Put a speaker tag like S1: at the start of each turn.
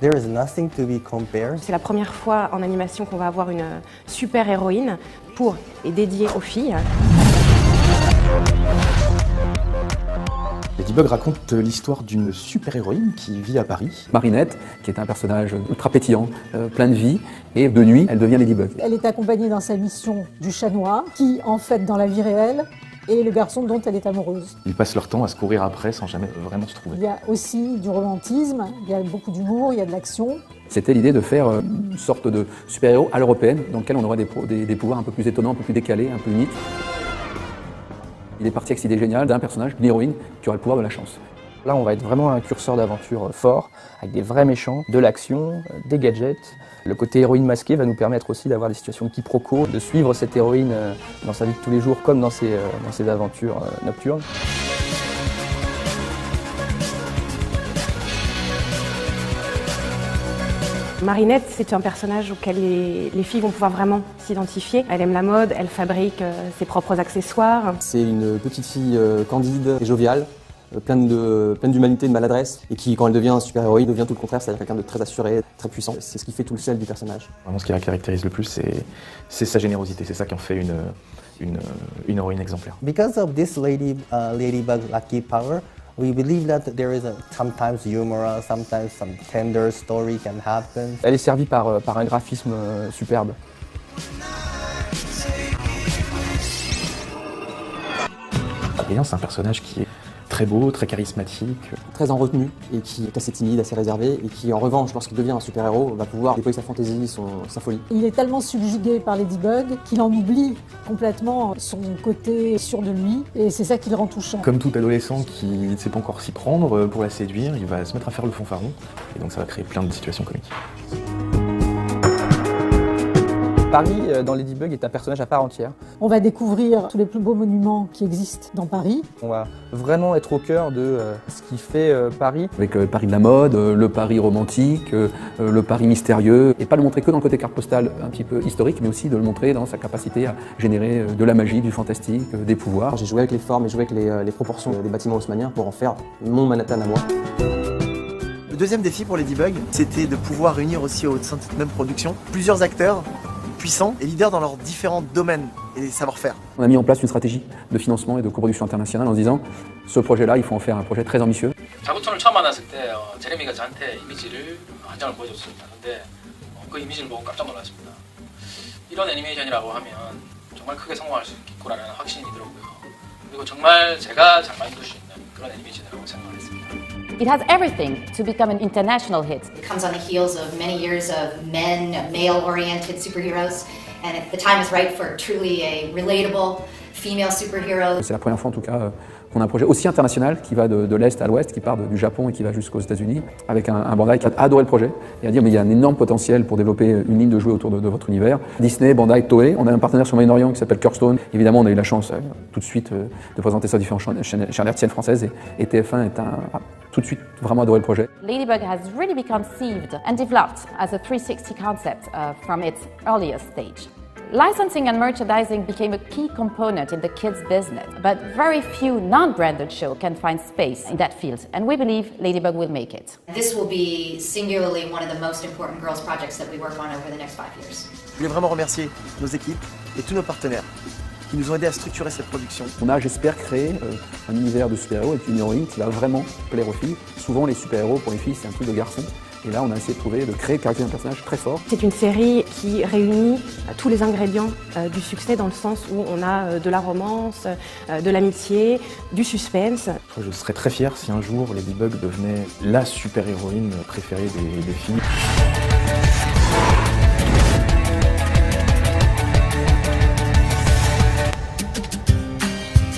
S1: There is nothing to be compared.
S2: C'est la première fois en animation qu'on va avoir une super-héroïne pour et dédiée aux filles.
S3: Ladybug raconte l'histoire d'une super-héroïne qui vit à Paris.
S4: Marinette, qui est un personnage ultra pétillant, plein de vie, et de nuit, elle devient Ladybug.
S5: Elle est accompagnée dans sa mission du chat noir, qui, en fait, dans la vie réelle, est le garçon dont elle est amoureuse.
S3: Ils passent leur temps à se courir après sans jamais vraiment se trouver.
S5: Il y a aussi du romantisme, il y a beaucoup d'humour, il y a de l'action.
S4: C'était l'idée de faire une sorte de super-héros à l'européenne, dans lequel on aurait des pouvoirs un peu plus étonnants, un peu plus décalés, un peu uniques. Il est parti avec cette idée géniale d'un personnage, d'une héroïne, qui aurait le pouvoir de la chance.
S6: Là, on va être vraiment un curseur d'aventure fort, avec des vrais méchants, de l'action, des gadgets. Le côté héroïne masquée va nous permettre aussi d'avoir des situations de quiproquo, de suivre cette héroïne dans sa vie de tous les jours, comme dans ses aventures nocturnes.
S2: Marinette, c'est un personnage auquel les filles vont pouvoir vraiment s'identifier. Elle aime la mode, elle fabrique ses propres accessoires.
S1: C'est une petite fille candide et joviale, pleine d'humanité et de maladresse, et qui, quand elle devient super-héroïne, devient tout le contraire, c'est-à-dire quelqu'un de très assuré, très puissant. C'est ce qui fait tout le sel du personnage.
S3: Vraiment, ce qui la caractérise le plus, c'est sa générosité. C'est ça qui en fait une héroïne exemplaire.
S1: Because of this Ladybug lucky power, we believe that there is sometimes humor, sometimes some tender story can happen.
S6: Elle est servie par un graphisme superbe.
S3: Adrien, c'est un personnage qui est très beau, très charismatique.
S1: Très en retenue, et qui est assez timide, assez réservé, et qui en revanche, lorsqu'il devient un super-héros, va pouvoir déployer sa fantaisie, sa folie.
S5: Il est tellement subjugué par Ladybug qu'il en oublie complètement son côté sûr de lui, et c'est ça qui le rend touchant.
S3: Comme tout adolescent qui ne sait pas encore s'y prendre pour la séduire, il va se mettre à faire le fanfaron, et donc ça va créer plein de situations comiques.
S6: Paris, dans Ladybug, est un personnage à part entière.
S5: On va découvrir tous les plus beaux monuments qui existent dans Paris.
S6: On va vraiment être au cœur de ce qui fait Paris.
S4: Avec le Paris de la mode, le Paris romantique, le Paris mystérieux. Et pas le montrer que dans le côté carte postale un petit peu historique, mais aussi de le montrer dans sa capacité à générer de la magie, du fantastique, des pouvoirs.
S1: J'ai joué avec les formes et joué avec les proportions des bâtiments haussmanniens pour en faire mon Manhattan à moi.
S7: Le deuxième défi pour Ladybug, c'était de pouvoir réunir aussi au sein de cette même production plusieurs acteurs puissants et leaders dans leurs différents domaines et savoir-faire.
S4: On a mis en place une stratégie de financement et de coproduction internationale en se disant ce projet-là, il faut en faire un projet très ambitieux.
S8: 자구촌을 처음 만났을 때 제레미가 저한테 이미지를 한 장을 보여줬습니다. 근데 그 이미지를 보고 깜짝 놀랐습니다. 이런 애니메이션이라고 하면 정말 크게 성공할 수 있겠구나라는 확신이 들었고요. 그리고 정말 제가 잘 만들 수 있는 그런 애니메이션이라고 생각을 했습니다.
S9: It has everything to become an international hit.
S10: It comes on the heels of many years of male-oriented superheroes, and the time is right for truly a relatable female superhero.
S4: C'est la première fois en tout cas qu'on a un projet aussi international qui va de l'Est à l'Ouest, qui part du Japon et qui va jusqu'aux États-Unis, avec un Bandai qui a adoré le projet et a dit mais il y a un énorme potentiel pour développer une ligne de jouets autour de votre univers. Disney, Bandai, Toei, on a un partenaire sur Moyen-Orient qui s'appelle Kirkstone. Évidemment, on a eu la chance tout de suite de présenter ça à différentes chaînes hertziennes françaises et TF1 a tout de suite vraiment adoré le projet.
S9: Ladybug has really been conceived and developed as a 360 concept from its earliest stage. Licensing and merchandising became a key component in the kids' business, but very few non-branded shows can find space in that field, and we believe Ladybug will make it.
S10: This will be singularly one of the most important girls' projects that we work on over the next 5 years.
S7: Je voulais vraiment remercier nos équipes et tous nos partenaires qui nous ont aidés à structurer cette production.
S4: On a, j'espère, créé un univers de super-héros avec une héroïne qui va vraiment plaire aux filles. Souvent, les super-héros, pour les filles, c'est un truc de garçon. Et là, on a essayé de créer un personnage très fort.
S2: C'est une série qui réunit tous les ingrédients du succès dans le sens où on a de la romance, de l'amitié, du suspense.
S3: Je serais très fier si un jour Ladybug devenait la super-héroïne préférée des filles.